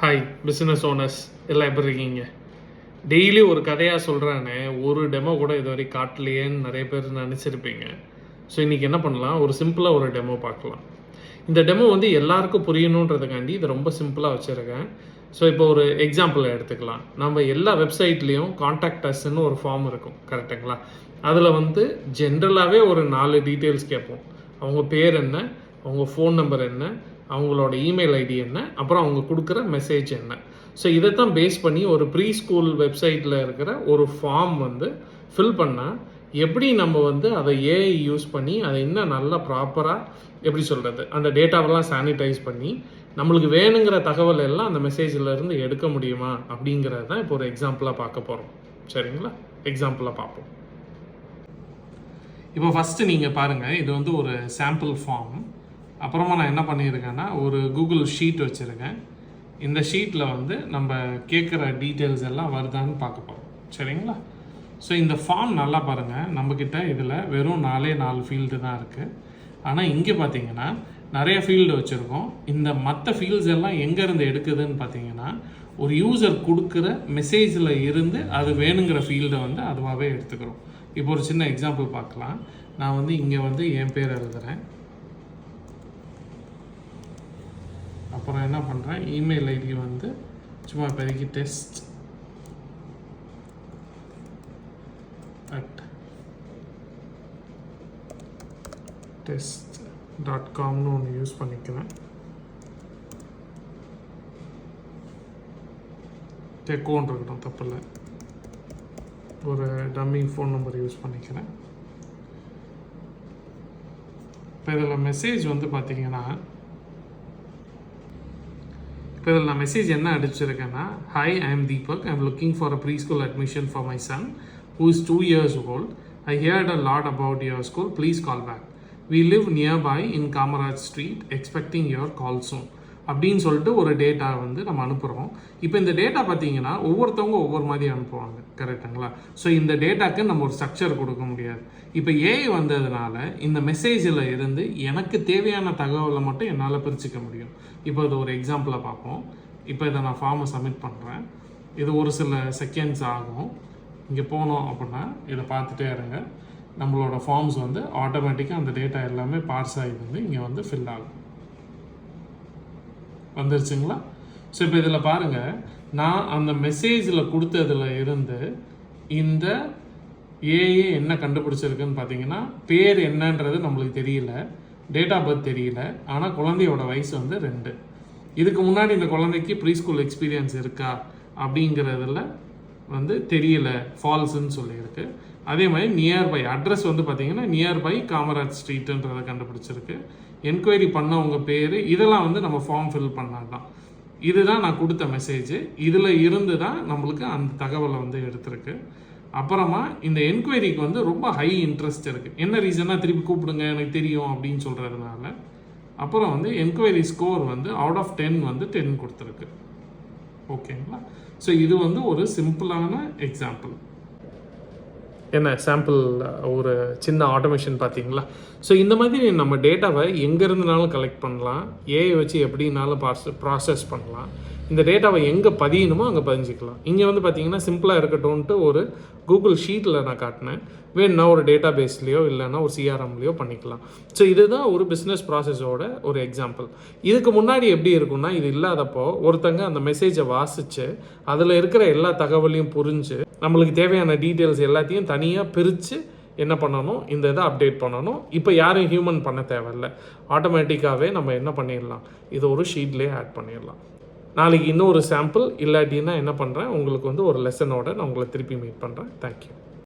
Hi business owners எல்லாம் எப்படி இருக்கீங்க? டெய்லி ஒரு கதையாக சொல்கிறானே, ஒரு டெமோ கூட இது வரைக்கும் காட்டலையேன்னு நிறைய பேர் நினச்சிருப்பீங்க. ஸோ இன்றைக்கி என்ன பண்ணலாம், ஒரு சிம்பிளாக ஒரு டெமோ பார்க்கலாம். இந்த டெமோ வந்து எல்லாருக்கும் புரியணுன்றதுக்காண்டி இதை ரொம்ப சிம்பிளாக வச்சுருக்கேன். ஸோ இப்போ ஒரு எக்ஸாம்பிளை எடுத்துக்கலாம். நம்ம எல்லா வெப்சைட்லேயும் காண்டாக்ட் அஸ்ன்னு ஒரு ஃபார்ம் இருக்கும், கரெக்டுங்களா? அதில் வந்து ஜென்ரலாகவே ஒரு 4 டீட்டெயில்ஸ் கேட்போம். அவங்க பேர் என்ன, அவங்க ஃபோன் நம்பர் என்ன, அவங்களோட இமெயில் ஐடி என்ன, அப்புறம் அவங்க கொடுக்குற மெசேஜ் என்ன. ஸோ இதை தான் பேஸ் பண்ணி ஒரு ப்ரீ ஸ்கூல் வெப்சைட்டில் இருக்கிற ஒரு ஃபார்ம் வந்து ஃபில் பண்ணால் எப்படி நம்ம வந்து அதை ஏஐ யூஸ் பண்ணி அதை இன்னும் நல்லா ப்ராப்பராக எப்படி சொல்கிறது, அந்த டேட்டாவெல்லாம் சானிடைஸ் பண்ணி நம்மளுக்கு வேணுங்கிற தகவல் எல்லாம் அந்த மெசேஜிலேருந்து எடுக்க முடியுமா அப்படிங்கிறது தான் இப்போ ஒரு எக்ஸாம்பிளாக பார்க்க போகிறோம். சரிங்களா? எக்ஸாம்பிளாக பார்ப்போம். இப்போ ஃபஸ்ட்டு நீங்கள் பாருங்கள், இது வந்து ஒரு சாம்பிள் ஃபார்ம். அப்புறமா நான் என்ன பண்ணியிருக்கேன்னா, ஒரு கூகுள் ஷீட் வச்சுருக்கேன். இந்த ஷீட்டில் வந்து நம்ம கேட்குற டீட்டெயில்ஸ் எல்லாம் வருதான்னு பார்க்க போகிறோம். சரிங்களா? ஸோ இந்த ஃபார்ம் நல்லா பாருங்கள், நம்மக்கிட்ட இதில் வெறும் 4 ஃபீல்டு தான் இருக்குது. ஆனால் இங்கே பார்த்தீங்கன்னா நிறைய ஃபீல்டு வச்சுருக்கோம். இந்த மற்ற ஃபீல்ட்ஸ் எல்லாம் எங்கேருந்து எடுக்குதுன்னு பார்த்தீங்கன்னா, ஒரு யூசர் கொடுக்குற மெசேஜில் இருந்து அது வேணுங்கிற ஃபீல்டை வந்து அதுவாகவே எடுத்துக்கிறோம். இப்போ ஒரு சின்ன எக்ஸாம்பிள் பார்க்கலாம். நான் வந்து இங்கே வந்து என் பேர் எழுதுகிறேன். அப்புறம் என்ன பண்ணுறேன், இமெயில் ஐடி வந்து சும்மா இப்போதைக்கு test.comனு ஒன்று யூஸ் பண்ணிக்கிறேன். டெக்கோன்னு இருக்கட்டும், தப்பில்லை. ஒரு டம்மி ஃபோன் நம்பர் யூஸ் பண்ணிக்கிறேன். இப்போ இதில் மெசேஜ் வந்து பார்த்தீங்கன்னா, இப்போ இதில் நான் மெசேஜ் என்ன அடிச்சிருக்கேன்னா, hi, I am Deepak. I am looking for a pre school admission for my son who is 2 years old. I heard a lot about your school. Please call back. We live nearby in Kamaraj Street. Expecting your call soon. அப்படின்னு சொல்லிட்டு ஒரு data வந்து நம்ம அனுப்புகிறோம். இப்போ இந்த data பார்த்தீங்கன்னா ஒவ்வொருத்தவங்க ஒவ்வொரு மாதிரி அனுப்புவாங்க, கரெக்டுங்களா? ஸோ இந்த டேட்டாக்கு நம்ம ஒரு ஸ்ட்ரக்சர் கொடுக்க முடியாது. இப்போ ஏஐ வந்ததுனால இந்த மெசேஜில் இருந்து எனக்கு தேவையான தகவலை மட்டும் என்னால் பிரிச்சுக்க முடியும். இப்போ இது ஒரு எக்ஸாம்பிளாக பார்ப்போம். இப்போ இதை நான் ஃபார்மை சப்மிட் பண்ணுறேன். இது ஒரு சில செகண்ட்ஸ் ஆகும். இங்கே போனோம் அப்படின்னா இதை பார்த்துட்டே இருங்க. நம்மளோட ஃபார்ம்ஸ் வந்து ஆட்டோமேட்டிக்காக அந்த டேட்டா எல்லாமே பார்ஸ் ஆகி வந்து இங்கே வந்து ஃபில் ஆகும். வந்துருச்சுங்களா? ஸோ இப்போ இதில் பாருங்கள், நான் அந்த மெசேஜில் கொடுத்ததில் இருந்து இந்த ஏஏ என்ன கண்டுபிடிச்சிருக்குன்னு பார்த்தீங்கன்னா, பேர் என்னன்றது நம்மளுக்கு தெரியல, டேட் ஆஃப் பர்த் தெரியல, ஆனால் குழந்தையோட வயசு வந்து 2. இதுக்கு முன்னாடி இந்த குழந்தைக்கு ப்ரீ ஸ்கூல் எக்ஸ்பீரியன்ஸ் இருக்கா அப்படிங்கிறதுல வந்து தெரியல, ஃபால்ஸுன்னு சொல்லியிருக்கு. அதே மாதிரி நியர்பை அட்ரஸ் வந்து பார்த்தீங்கன்னா நியர்பை காமராஜ் ஸ்ட்ரீட்டுன்றதை கண்டுபிடிச்சிருக்கு. என்கொயரி பண்ணவங்க பேர், இதெல்லாம் வந்து நம்ம ஃபார்ம் ஃபில் பண்ணால் தான். இதுதான் நான் கொடுத்த மெசேஜ். இதில் இருந்து தான் நம்மளுக்கு அந்த தகவலை வந்து எடுத்திருக்கு. அப்புறமா இந்த என்கொயரிக்கு வந்து ரொம்ப ஹை இன்ட்ரெஸ்ட் இருக்குது. என்ன ரீசனாக திருப்பி கூப்பிடுங்க எனக்கு தெரியும் அப்படின்னு சொல்கிறதுனால. அப்புறம் வந்து என்கொயரி ஸ்கோர் வந்து அவுட் ஆஃப் 10 வந்து 10 கொடுத்துருக்கு. ஓகேங்களா? ஸோ இது வந்து ஒரு சிம்பிளான எக்ஸாம்பிள். என்ன சாம்பிள், ஒரு சின்ன ஆட்டோமேஷன் பார்த்தீங்களா? ஸோ இந்த மாதிரி நம்ம டேட்டாவை எங்கேருந்துனாலும் கலெக்ட் பண்ணலாம். ஏஐ வச்சு எப்படின்னாலும் ப்ராசஸ் பண்ணலாம். இந்த டேட்டாவை எங்கே பதியணுமோ அங்கே பதிஞ்சிக்கலாம். இங்கே வந்து பார்த்தீங்கன்னா சிம்பிளாக இருக்கட்டும்ன்ட்டு ஒரு கூகுள் ஷீட்டில் நான் காட்டினேன். வேணுன்னா ஒரு டேட்டா பேஸ்லேயோ இல்லைன்னா ஒரு சிஆர்எம்லேயோ பண்ணிக்கலாம். ஸோ இதுதான் ஒரு பிஸ்னஸ் ப்ராசஸோட ஒரு எக்ஸாம்பிள். இதுக்கு முன்னாடி எப்படி இருக்குன்னா, இது இல்லாதப்போ ஒருத்தங்க அந்த மெசேஜை வாசித்து அதில் இருக்கிற எல்லா தகவலையும் புரிஞ்சு நம்மளுக்கு தேவையான டீட்டெயில்ஸ் எல்லாத்தையும் தனியாக பிரித்து என்ன பண்ணணும், இந்த இதை அப்டேட் பண்ணணும். இப்போ யாரும் ஹியூமன் பண்ண தேவையில்லை, ஆட்டோமேட்டிக்காகவே நம்ம என்ன பண்ணிடலாம், இது ஒரு ஷீட்லேயே ஆட் பண்ணிடலாம். நாளைக்கு இன்னொரு சாம்பிள் இல்லாட்டின்னா என்ன பண்ணுறேன், உங்களுக்கு வந்து ஒரு லெசனோட நான் உங்களை திருப்பி மீட் பண்ணுறேன். தேங்க்யூ.